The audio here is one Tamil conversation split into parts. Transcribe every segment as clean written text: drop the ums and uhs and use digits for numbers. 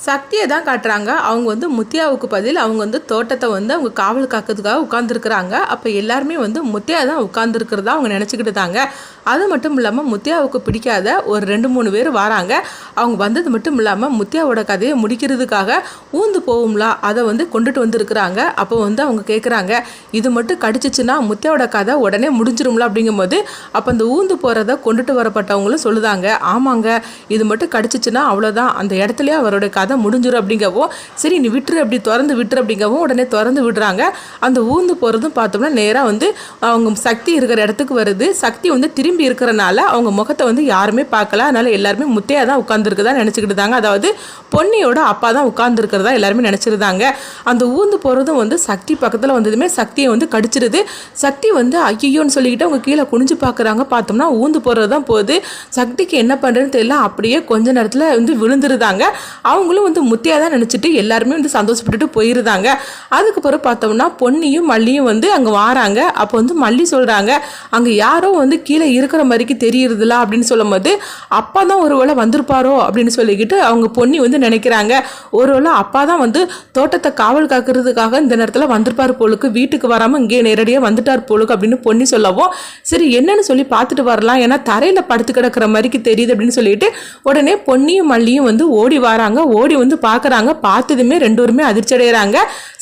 சக்தியை தான் காட்டுறாங்க. அவங்க வந்து முத்தியாவுக்கு பதில் அவங்க வந்து தோட்டத்தை வந்து அவங்க காவல் காக்கிறதுக்காக உட்காந்துருக்குறாங்க. அப்போ எல்லாருமே வந்து முத்தியா தான் உட்காந்துருக்கிறதா அவங்க நினச்சிக்கிட்டு தாங்க. அது மட்டும் இல்லாமல் முத்தியாவுக்கு பிடிக்காத ஒரு 2-3 பேர் வராங்க. அவங்க வந்தது மட்டும் இல்லாமல் முத்தியாவோட கதையை முடிக்கிறதுக்காக ஊந்து போகும்ல அதை வந்து கொண்டுட்டு வந்துருக்குறாங்க. அப்போ வந்து அவங்க கேட்குறாங்க, இது மட்டும் கடிச்சிச்சுன்னா முத்தியாவோட கதை உடனே முடிஞ்சிரும்ல அப்படிங்கும்போது அப்போ அந்த ஊந்து போகிறத கொண்டுட்டு வரப்பட்டவங்களும் சொல்லுதாங்க, ஆமாங்க இது மட்டும் கடிச்சிச்சுன்னா அவ்வளோதான், அந்த இடத்துலயே அவரோட கதை முடிஞ்சிடும் அப்படிங்கவும், சரி நீ விட்டுரு அப்படி திறந்து விட்டுரு அப்படிங்கவும் உடனே திறந்து விடுறாங்க. அந்த ஊந்து போகிறதும் பார்த்தோம்னா நேராக வந்து அவங்க சக்தி இருக்கிற இடத்துக்கு வருது. சக்தி வந்து திரும்பி இருக்கிறனால அவங்க முகத்தை வந்து யாருமே பார்க்கல. அதனால எல்லாருமே முத்தையா தான் உட்காந்துருக்குதா நினச்சிக்கிட்டு தாங்க. அதாவது பொன்னியோட அப்பா தான் உட்காந்துருக்கிறதா எல்லாருமே நினச்சிருந்தாங்க. அந்த ஊந்து போகிறதும் வந்து சக்தி பக்கத்தில் வந்ததுமே சக்தியை வந்து கடிச்சிருது. சக்தி வந்து ஐயோன்னு சொல்லிக்கிட்டு அவங்க கீழே குனிஞ்சு பார்க்குறாங்க. பார்த்தோம்னா ஊந்து போகிறது தான் போகுது. சக்திக்கு என்ன பண்ணுறதுன்னு தெரியல, அப்படியே கொஞ்ச நேரத்தில் வந்து விழுந்துருதாங்க. அவங்களும் வந்து முத்தியா தான் நினச்சிட்டு எல்லாருமே வந்து சந்தோஷப்பட்டுட்டு போயிருந்தாங்க. அதுக்கப்புறம் பார்த்தோம்னா பொன்னியும் மல்லியும் வந்து அங்கே வாராங்க. அப்போ வந்து மல்லி சொல்கிறாங்க, அங்கே யாரோ வந்து கீழே இருக்கிற மாதிரிக்கு தெரியுறதில்ல அப்படின்னு சொல்லும் போது அப்பா தான் ஒருவேளை வந்திருப்பாரோ அப்படின்னு சொல்லிக்கிட்டு அவங்க பொன்னி வந்து நினைக்கிறாங்க. ஒருவேளை அப்பா தான் வந்து தோட்டத்தை காவல் காக்கிறதுக்காக இந்த நேரத்தில் வந்திருப்பார் போலுக்கு, வீட்டுக்கு வராமல் இங்கே நேரடியாக வந்துட்டார் போலுக்கு அப்படின்னு பொன்னி சொல்லவும், சரி என்னன்னு சொல்லி பார்த்துட்டு வரலாம், ஏன்னா தரையில் படுத்து கிடக்கிற மாதிரிக்கு தெரியுது அப்படின்னு சொல்லிட்டு உடனே பொன்னியும் மல்லியும் வந்து ஓடி வராங்க. ஓடி வந்து பார்க்குறாங்க. பார்த்ததுமே ரெண்டுமே அதிர்ச்சி அடைகிறாங்க.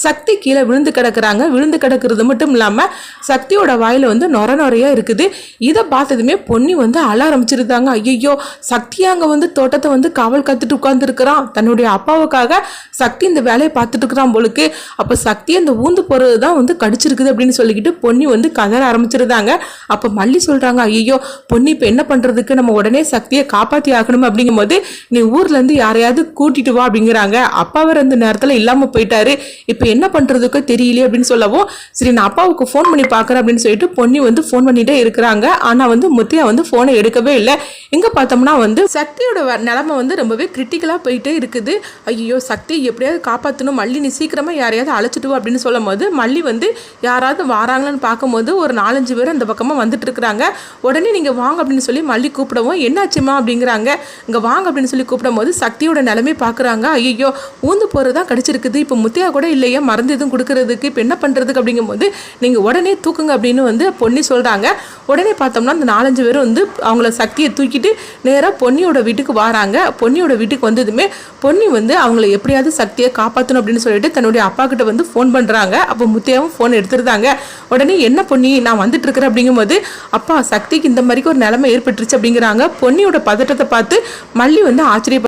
சக்தி கீழே விழுந்து கிடக்குறாங்க. விழுந்து கிடக்கிறது மட்டும் இல்லாமல் சக்தியோட வாயில் வந்து நொறையா இருக்குது. இதை பார்த்ததுமே பொன்னி வந்து அழ ஆரம்பிச்சிருந்தாங்க. ஐயோ சக்தியா அங்கே வந்து தோட்டத்தை வந்து காவல் காத்துட்டு உட்காந்துருக்கிறான், தன்னுடைய அப்பாவுக்காக சக்தி இந்த வேலையை பார்த்துட்டு இருக்கிறான் போலுக்கு, அப்போ சக்தி அந்த ஊந்து போகிறது தான் வந்து கடிச்சிருக்குது அப்படின்னு சொல்லிக்கிட்டு பொன்னி வந்து கதற ஆரம்பிச்சிருந்தாங்க. அப்போ மல்லி சொல்கிறாங்க, ஐயோ பொன்னி இப்போ என்ன பண்ணுறதுக்கு, நம்ம உடனே சக்தியை காப்பாற்றி ஆகணும் அப்படிங்கும் போது நீ ஊர்லேருந்து யாரையாவது கூட்டிட்டு வா அப்படிங்கிறாங்க. அப்பாவர் அந்த நேரத்தில் இல்லாமல் போயிட்டாரு, இப்போ என்ன பண்ணுறதுக்கு தெரியலையே அப்படின்னு சொல்லவும், சரி நான் அப்பாவுக்கு ஃபோன் பண்ணி பார்க்குறேன் அப்படின்னு சொல்லிட்டு பொன்னி வந்து ஃபோன் பண்ணிகிட்டே இருக்கிறாங்க. ஆனால் வந்து முத்தியா வந்து ஃபோனை எடுக்கவே இல்லை. இங்கே பார்த்தோம்னா வந்து சக்தியோட நிலைமை வந்து ரொம்பவே கிரிட்டிக்கலாக போயிட்டே இருக்குது. ஐயோ சக்தி எப்படியாவது காப்பாற்றணும், மல்லி நீ சீக்கிரமாக யாரையாவது அழைச்சிட்டு வா அப்படின்னு சொல்லும் போது மல்லி வந்து யாராவது வராங்கன்னு பார்க்கும்போது ஒரு 4-5 பேர் அந்த பக்கமாக வந்துட்டு இருக்கிறாங்க. உடனே நீங்கள் வாங்க அப்படின்னு சொல்லி மல்லி கூப்பிடவும், என்னாச்சுமா அப்படிங்கிறாங்க. இங்கே வாங்க அப்படின்னு சொல்லி கூப்பிடும் போது சக்தியோட நிலைமை பார்க்குறாங்க. ஐயோ ஊந்து போகிறது தான் கடிச்சிருக்குது, இப்போ முத்தியா கூட இல்லையா மருந்து எதுவும் கொடுக்கறதுக்கு, இப்போ என்ன பண்ணுறதுக்கு அப்படிங்கும்போது நீங்கள் உடனே தூக்குங்க அப்படின்னு வந்து பொன்னி சொல்கிறாங்க. உடனே பார்த்தோம்னா அந்த 4-5 பேர் வந்து அவங்கள சக்தியை தூக்கிட்டு நேராக பொன்னியோட வீட்டுக்கு வராங்க. பொன்னியோட வீட்டுக்கு வந்ததுமே பொன்னி வந்து அவங்கள எப்படியாவது சக்தியை காப்பாற்றணும் அப்படின்னு சொல்லிட்டு தன்னுடைய அப்பா கிட்ட வந்து ஃபோன் பண்ணுறாங்க. அப்போ முத்தியாவும் ஃபோன் எடுத்துருந்தாங்க. உடனே என்ன பொன்னி நான் வந்துட்டு இருக்கிறேன் அப்படிங்கும்போது, அப்பா சக்திக்கு இந்த மாதிரி ஒரு நிலைமை ஏற்பட்டுருச்சு அப்படிங்கிறாங்க. பொன்னியோட பதட்டத்தை பார்த்து மல்லி வந்து ஆச்சரியப்பட்டு